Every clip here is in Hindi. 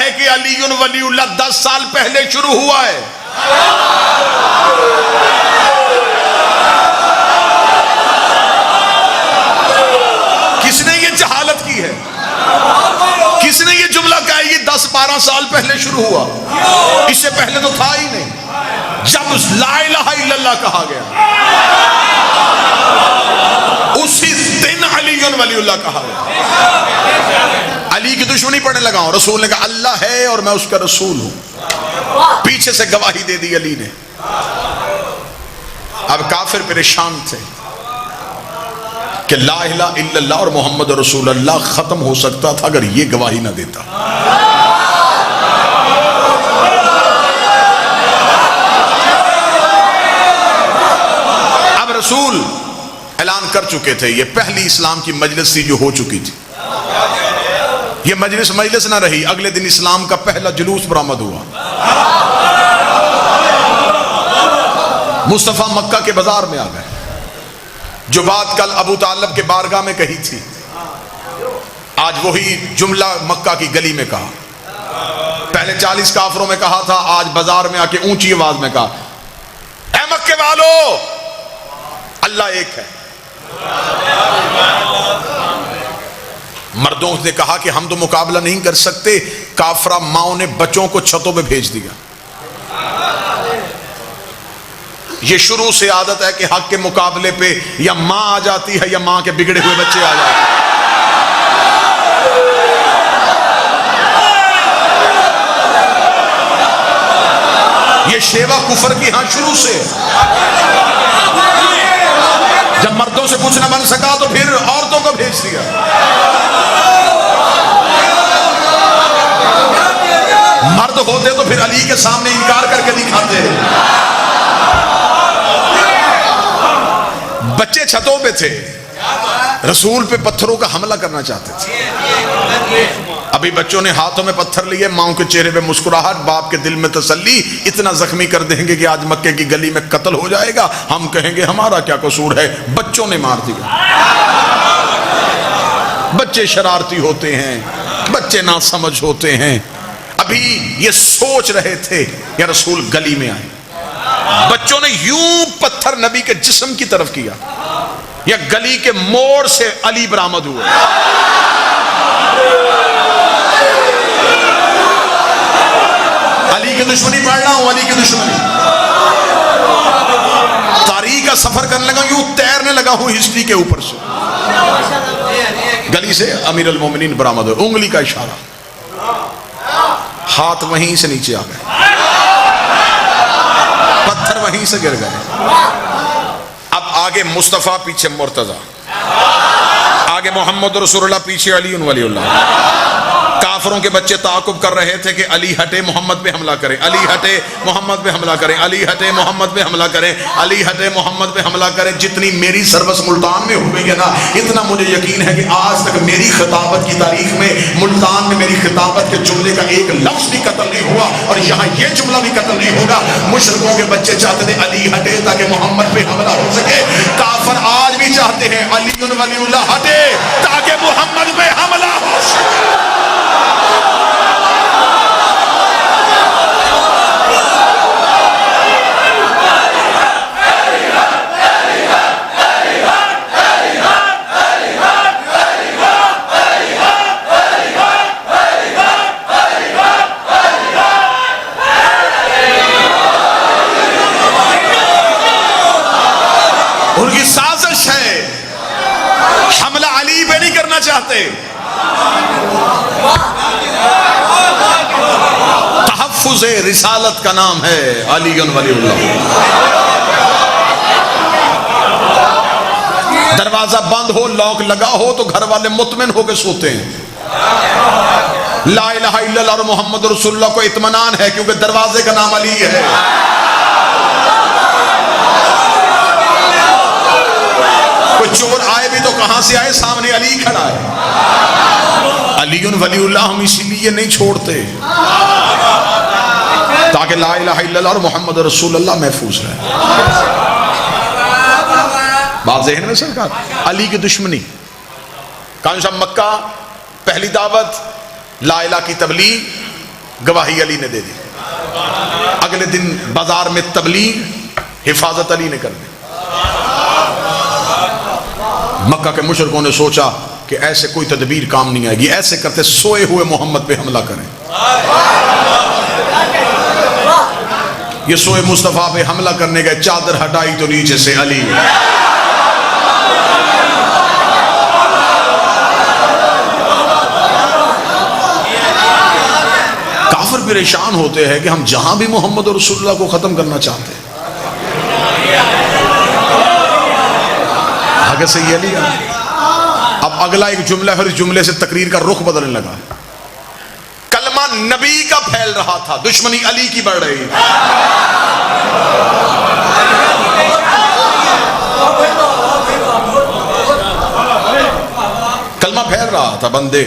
है कि अलीयुन वलीउल्लाह 10 साल पहले शुरू हुआ है। किसने ये जहालत की है? किसने ये जुमला कहा है ये 10-12 साल पहले शुरू हुआ? इससे पहले तो था ही नहीं। जब ला इलाहा इल्लल्लाह कहा गया उसी दिन अलीयुन वलीउल्लाह कहा गया। अली की दुश्मनी पढ़ने लगा हूं। रसूल ने कहा अल्लाह है और मैं उसका रसूल हूं। पीछे से गवाही दे दी अली ने। अब काफिर परेशान थे कि ला इलाहा इल्लल्लाह और मोहम्मद रसूलुल्लाह खत्म हो सकता था अगर ये गवाही ना देता। अब रसूल ऐलान कर चुके थे, ये पहली इस्लाम की मजलिस थी जो हो चुकी थी। ये मजलिस ना रही, अगले दिन इस्लाम का पहला जुलूस बरामद हुआ। मुस्तफा मक्का के बाजार में आ गए। जो बात कल अबू तालिब के बारगाह में कही थी, आज वही जुमला मक्का की गली में कहा। पहले 40 काफरों में कहा था, आज बाजार में आके ऊंची आवाज में कहा, ऐ मक्के वालों, अल्लाह एक है। मर्दों ने कहा कि हम तो मुकाबला नहीं कर सकते। काफरा माओ ने बच्चों को छतों पे भेज दिया। ये शुरू से आदत है कि हक के मुकाबले पे या मां आ जाती है या मां के बिगड़े हुए बच्चे आ जाते हैं। ये शेवा कुफर की हां शुरू से। जब मर्दों से कुछ ना बन सका तो फिर औरतों को भेज दिया। मर्द होते तो फिर अली के सामने इनकार करके दिखाते। बच्चे छतों पे थे, रसूल पे पत्थरों का हमला करना चाहते थे। अभी बच्चों ने हाथों में पत्थर लिए, माओ के चेहरे पे मुस्कुराहट, बाप के दिल में तसल्ली। इतना जख्मी कर देंगे कि आज मक्के की गली में कत्ल हो जाएगा, हम कहेंगे हमारा क्या कसूर है, बच्चों ने मार दिया। बच्चे शरारती होते हैं, बच्चे ना समझ होते हैं। अभी ये सोच रहे थे या रसूल गली में आए, बच्चों ने यूं पत्थर नबी के जिस्म की तरफ किया, या गली के मोड़ से अली बरामद हुए। अली की दुश्मनी पढ़ रहा हूं, अली की दुश्मनी। तारीख का सफर करने लगा, यूं तैरने लगा हूं हिस्ट्री के ऊपर से। गली से अमीर अल मोमिनीन बरामद हुए, उंगली का इशारा, हाथ वहीं से नीचे आ गए, पत्थर वहीं से गिर गए। अब आगे मुस्तफा, पीछे मुर्तजा, आगे मोहम्मद रसूलुल्लाह, पीछे अली वलीउल्लाह। काफरों के बच्चे ताकुब कर रहे थे कि अली हटे मोहम्मद पे हमला करें, अली हटे मोहम्मद पे हमला करें, अली हटे मोहम्मद पे हमला करें, अली हटे मोहम्मद पे हमला करें। जितनी मेरी सर्वस मुल्तान में हो गई है ना, इतना मुझे यकीन है कि आज तक मेरी खिताबत की तारीख में मुल्तान में मेरी खिताबत के जुमले का एक लफ्ज भी कत्ल नहीं हुआ, और यहाँ ये जुमला भी कत्ल नहीं होगा। मुशरिकों के बच्चे चाहते थे अली हटे ताकि मोहम्मद पे हमला हो सके। काफिर आज भी चाहते हैं अली वलीउल्लाह हटे ताकि मोहम्मद पे हमला हो सके। उनकी साजिश है, हमला अली पे नहीं करना चाहते। तहफ्फुज़ रिसालत का नाम है अली वलीउल्लाह। दरवाजा बंद हो, लॉक लगा हो तो घर वाले मुतमिन होकर सोते हैं। ला इलाहा इल्लल्लाह और मोहम्मद रसूलुल्लाह को इत्मीनान है क्योंकि दरवाजे का नाम अली है। कोई चोर आए भी तो कहां से आए, सामने अली खड़ा है। अलीयुन वलीउल्लाह हम इसीलिए नहीं छोड़ते ताकि ला इलाहा इल्लल्लाह और मोहम्मद रसूलुल्लाह महफूज रहे। बात ज़हन में सरकार। अली की दुश्मनी, कांशा मक्का, पहली दावत ला इलाहा की तबलीग, गवाही अली ने दे दी। अगले दिन बाजार में तबलीग, हिफाजत अली ने कर दी। मक्का के मुशरिकों ने सोचा कि ऐसे कोई तदबीर काम नहीं आएगी, ऐसे करते सोए हुए मोहम्मद पे हमला करें। ये सोए मुस्तफा पे हमला करने गए, चादर हटाई तो नीचे से अली। काफिर परेशान होते हैं कि हम जहां भी मोहम्मद और रसूलुल्लाह को खत्म करना चाहते हैं, आगे से ये अली। अब अगला एक जुमला, फिर इस जुमले से तकरीर का रुख बदलने लगा। कलमा नबी का फैल रहा था, दुश्मनी अली की बढ़ रही। कलमा फैल रहा था, बंदे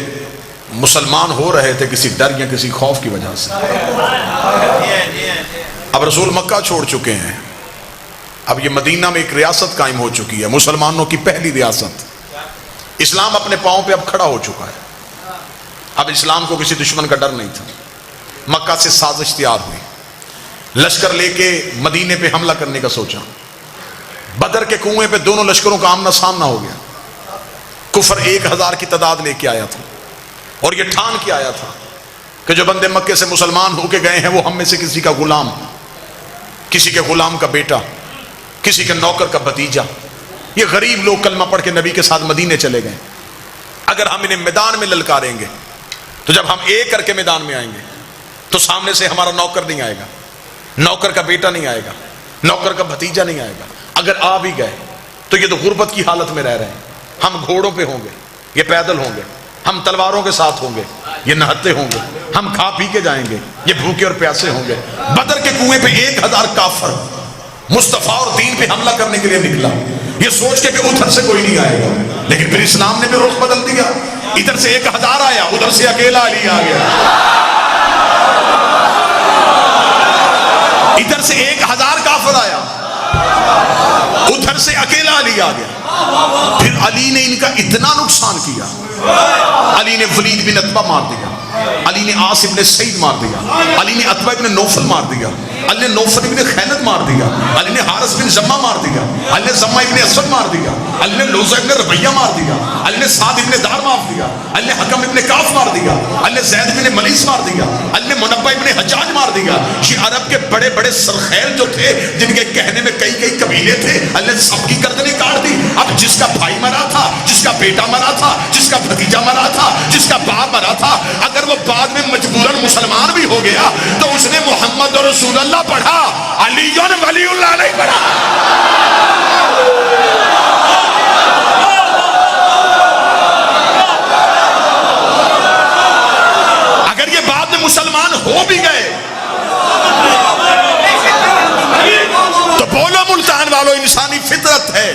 मुसलमान हो रहे थे किसी डर या किसी खौफ की वजह से। अब रसूल मक्का छोड़ चुके हैं, अब ये मदीना में एक रियासत कायम हो चुकी है, मुसलमानों की पहली रियासत। इस्लाम अपने पांव पे अब खड़ा हो चुका है। अब इस्लाम को किसी दुश्मन का डर नहीं था। मक्का से साजिश तैयार हुई, लश्कर लेके मदीने पे हमला करने का सोचा। बदर के कुएं पे दोनों लश्करों का आमना सामना हो गया। कुफर 1000 की तादाद लेके आया था और ये ठान के आया था कि जो बंदे मक्के से मुसलमान होके गए हैं वो हम में से किसी का गुलाम, किसी के गुलाम का बेटा, किसी के नौकर का भतीजा, ये गरीब लोग कलमा पढ़ के नबी के साथ मदीने चले गए। अगर हम इन्हें मैदान में ललकारेंगे तो जब हम एक करके मैदान में आएंगे तो सामने से हमारा नौकर नहीं आएगा, नौकर का बेटा नहीं आएगा, नौकर का भतीजा नहीं आएगा। अगर आ भी गए तो ये तो गुर्बत की हालत में रह रहे हैं। हम घोड़ों पे होंगे, ये पैदल होंगे, हम तलवारों के साथ होंगे, ये नहते होंगे, हम खा पी के जाएंगे, ये भूखे और प्यासे होंगे। बदर के कुएं पे 1000 काफर मुस्तफा और दीन पे हमला करने के लिए निकला, ये सोच के कि उधर से कोई नहीं आएगा। लेकिन फिर इस्लाम ने भी रुख बदल दिया, इधर से 1000 आया, उधर से अकेला अली आ गया। इधर से 1000 काफिर आया, उधर से अकेला अली आ गया। फिर अली ने इनका इतना नुकसान किया, अली ने वलीद बिन अतबा मार दिया, अली ने आस इब्ने सईद मार दिया, अली ने अतबा इब्ने नौफल मार दिया, अली ने नौफल इब्ने खैनत मार दिया, अली ने हारिस बिन जम्मा मार दिया, अली ने जम्मा इब्ने असद मार दिया, अली ने लोजा इब्ने रबैया मार दिया, अली ने साद इब्ने दार मार दिया, अली ने हकम इब्ने काफ मार दिया, अली ने जैद इब्ने मलीस मार दिया, अली ने मुनब्बा इब्ने हज्जाज मार दिया। ये अरब के बड़े बड़े सरखैल जो थे, जिनके कहने में कई कई कबीले थे, अली ने सबकी गर्दनें काट दी। अब जिसका भाई मरा था, जिसका बेटा मरा था, जिसका भतीजा मरा था, जिसका बाप मरा था, अगर वो बाद में मजबूरन मुसलमान भी हो गया तो उसने मोहम्मद और रसूलुल्लाह पढ़ा, अली वलीउल्लाह नहीं पढ़ा। अगर ये बाद में मुसलमान हो भी गए तो बोलो मुल्तान वालों, इंसानी फितरत है।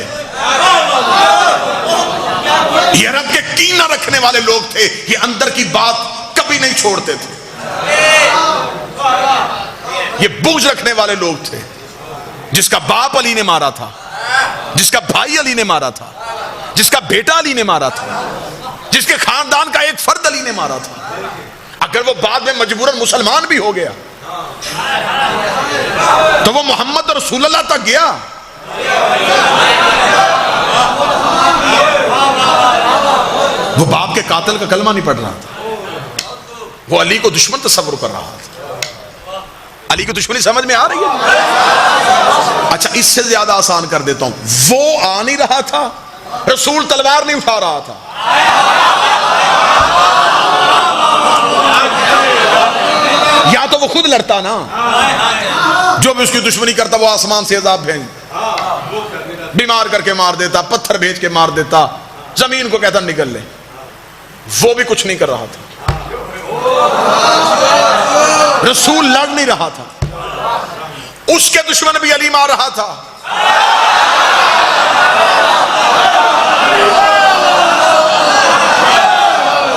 ये रब के कीना रखने वाले लोग थे, ये अंदर की बात कभी नहीं छोड़ते थे। ये बुग़्ज़ रखने वाले लोग थे। जिसका बाप अली ने मारा था, जिसका भाई अली ने मारा था, जिसका बेटा अली ने मारा था, जिसके खानदान का एक फर्द अली ने मारा था, अगर वो बाद में मजबूरन मुसलमान भी हो गया तो वो मोहम्मद और रसूलुल्लाह तक गया। वो बाप के कातिल का कलमा नहीं पढ़ रहा था, वो अली को दुश्मन तस्वर कर रहा था। अली की दुश्मनी समझ में आ रही है? अच्छा, इससे ज्यादा आसान कर देता हूं, वो आ नहीं रहा था, रसूल तलवार नहीं उठा रहा था। या तो वो खुद लड़ता ना, जो भी उसकी दुश्मनी करता वो आसमान से अज़ाब भेज, बीमार करके मार देता, पत्थर भेज के मार देता, जमीन को कहता निकल ले। वो भी कुछ नहीं कर रहा था, रसूल लड़ नहीं रहा था, उसके दुश्मन भी अली मार रहा था।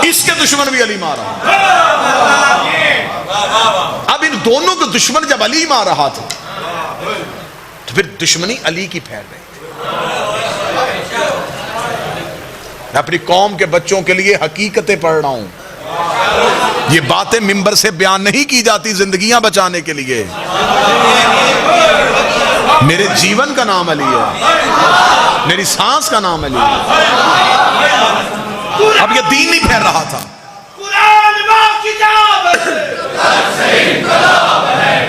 इसके दुश्मन भी अली मार रहा था। अब इन दोनों के दुश्मन जब अली मार रहा था तो फिर दुश्मनी अली की फैल रही थी। मैं अपनी कौम के बच्चों के लिए हकीकतें पढ़ रहा हूं, ये बातें मिंबर से बयान नहीं की जाती जिंदगियां बचाने के लिए। मेरे जीवन का नाम अली है, मेरी सांस का नाम अली है। अब ये दीन नहीं फैल रहा था। कुरान मां किताब है,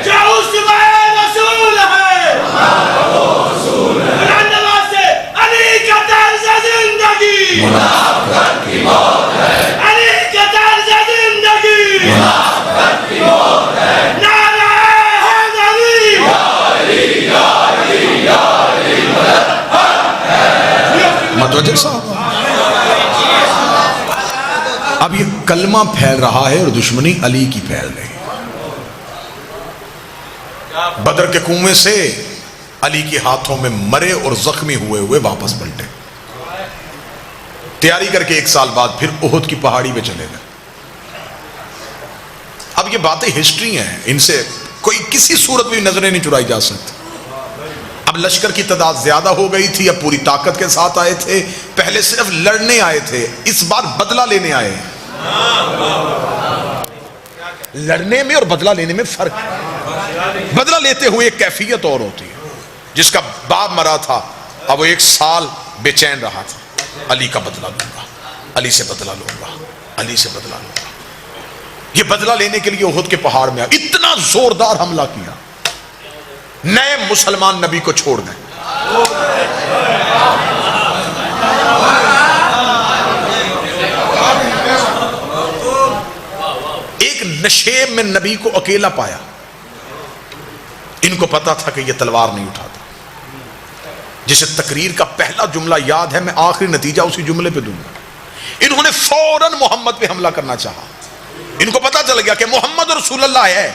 जो उसमें रसूल है, बुलंदवा से अली का तर्ज जिंदगी, अली का तर्ज जिंदगी, नारा हैदरी, मतवज्जह साहब, अब ये कलमा फैल रहा है और दुश्मनी अली की फैल रही है। बदर के कुएं से अली के हाथों में मरे और जख्मी हुए हुए वापस पलटे। तैयारी करके 1 साल बाद फिर ओहद की पहाड़ी पे चले गए। अब ये बातें हिस्ट्री हैं, इनसे कोई किसी सूरत में नजरें नहीं चुराई जा सकती। अब लश्कर की तादाद ज्यादा हो गई थी, अब पूरी ताकत के साथ आए थे। पहले सिर्फ लड़ने आए थे, इस बार बदला लेने आए। लड़ने में और बदला लेने में फर्क है। बदला लेते हुए एक कैफियत और होती है। जिसका बाप मरा था, अब वो 1 साल बेचैन रहा था, अली का बदला लूंगा, अली से बदला लूंगा, अली से बदला लूंगा। ये बदला लेने के लिए ओहद के पहाड़ में इतना जोरदार हमला किया, नए मुसलमान नबी को छोड़ गए। एक नशेब में नबी को अकेला पाया। इनको पता था कि यह तलवार नहीं उठाता। जिसे तकरीर का पहला जुमला याद है, मैं आखिरी नतीजा उसी जुमले पे दूंगा। इन्होंने फौरन मोहम्मद पे हमला करना चाहा। इनको पता चल गया कि मोहम्मद रसूलुल्लाह है।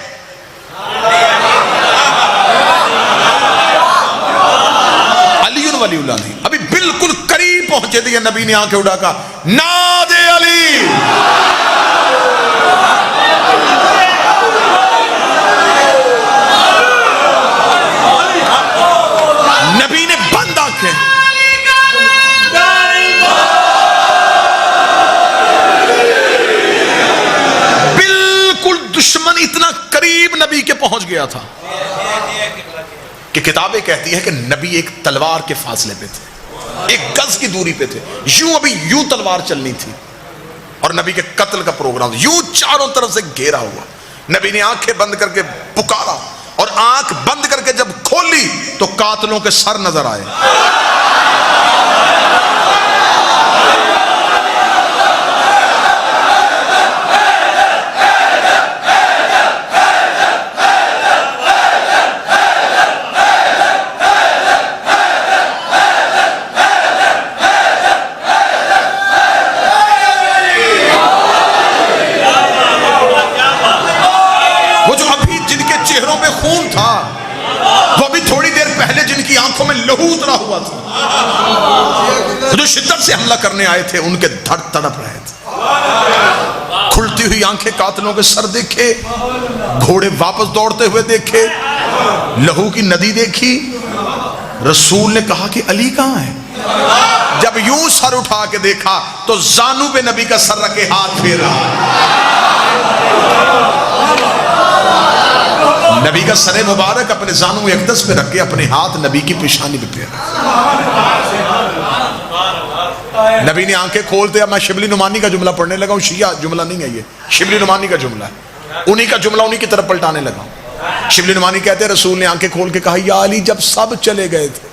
अली वलीउल्लाह नहीं, अभी बिल्कुल करीब पहुंचे थे, नबी ने आंखें उठा कहा, नादे अली। नबी ने बंद आंखें, बिल्कुल दुश्मन इतना करीब नबी के पहुंच गया था कि किताबें कहती हैं कि नबी एक तलवार के फासले पे थे, 1 गज की दूरी पे थे। यूं अभी यूं तलवार चलनी थी और नबी के कत्ल का प्रोग्राम यूं चारों तरफ से घेरा हुआ। नबी ने आंखें बंद करके पुकारा और आंख बंद करके जब खोली तो कातलों के सर नजर आए। खून था, वो भी थोड़ी देर पहले जिनकी आंखों में लहू उतरा हुआ था, जो शिद्दत से हमला करने आए थे, उनके धड़ तड़प रहे थे। खुलती हुई आंखें कातलों के सर देखे, घोड़े वापस दौड़ते हुए देखे, लहू की नदी देखी। रसूल ने कहा कि अली कहां है? जब यूं सर उठा के देखा तो जानू पे नबी का सर रखे हाथ फेर रहा। नबी का सरे मुबारक अपने जानू अक़दस पे रख के अपने हाथ नबी की पेशानी पे फेरा। नबी ने आंखें खोलते, अब मैं शिबली नुमानी का जुमला पढ़ने लगा हूं। शिया जुमला नहीं है ये, शिबली नुमानी का जुमला है। उन्हीं का जुमला उन्हीं की तरफ पलटाने लगा हूं। शिबली नुमानी कहते हैं रसूल ने आंखें खोल के कहा, या अली जब सब चले गए थे।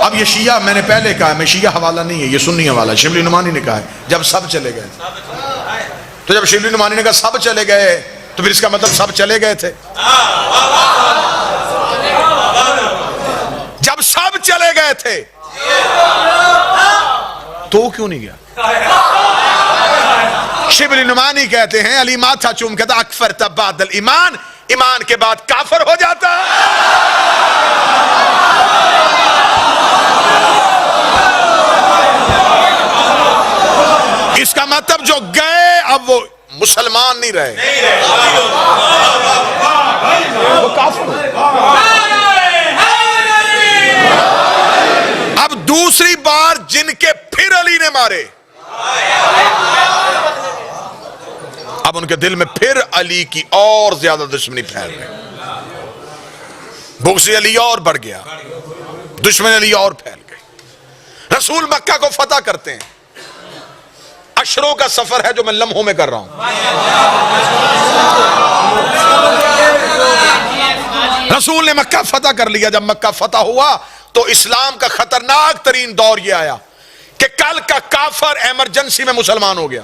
अब ये शिया, मैंने पहले कहा मैं शिया हवाला नहीं है, ये सुन्नी हवाला। शिबली नुमानी ने कहा है जब सब चले गए थे। तो जब शिबली नुमानी ने कहा सब चले गए तो फिर इसका मतलब सब चले गए थे। जब सब चले गए थे तो क्यों नहीं गया? शिबली नुमानी कहते हैं अली माथा चूम कहता अकफर तब बादल ईमान, ईमान के बाद काफर हो जाता। इसका मतलब जो गए अब वो मुसलमान नहीं रहे, वो काफिर हो। अब दूसरी बार जिनके फिर अली ने मारे, अब उनके दिल में फिर अली की और ज्यादा दुश्मनी फैल रही, बुग़्ज़ अली और बढ़ गया, दुश्मन अली और फैल गई। रसूल मक्का को फतह करते हैं, अशरों का सफर है जो मैं लम्हों में कर रहा हूं। रसूल ने मक्का फतह कर लिया। जब मक्का फतह हुआ तो इस्लाम का खतरनाक तरीन दौर यह आया कि कल का काफर इमरजेंसी में मुसलमान हो गया।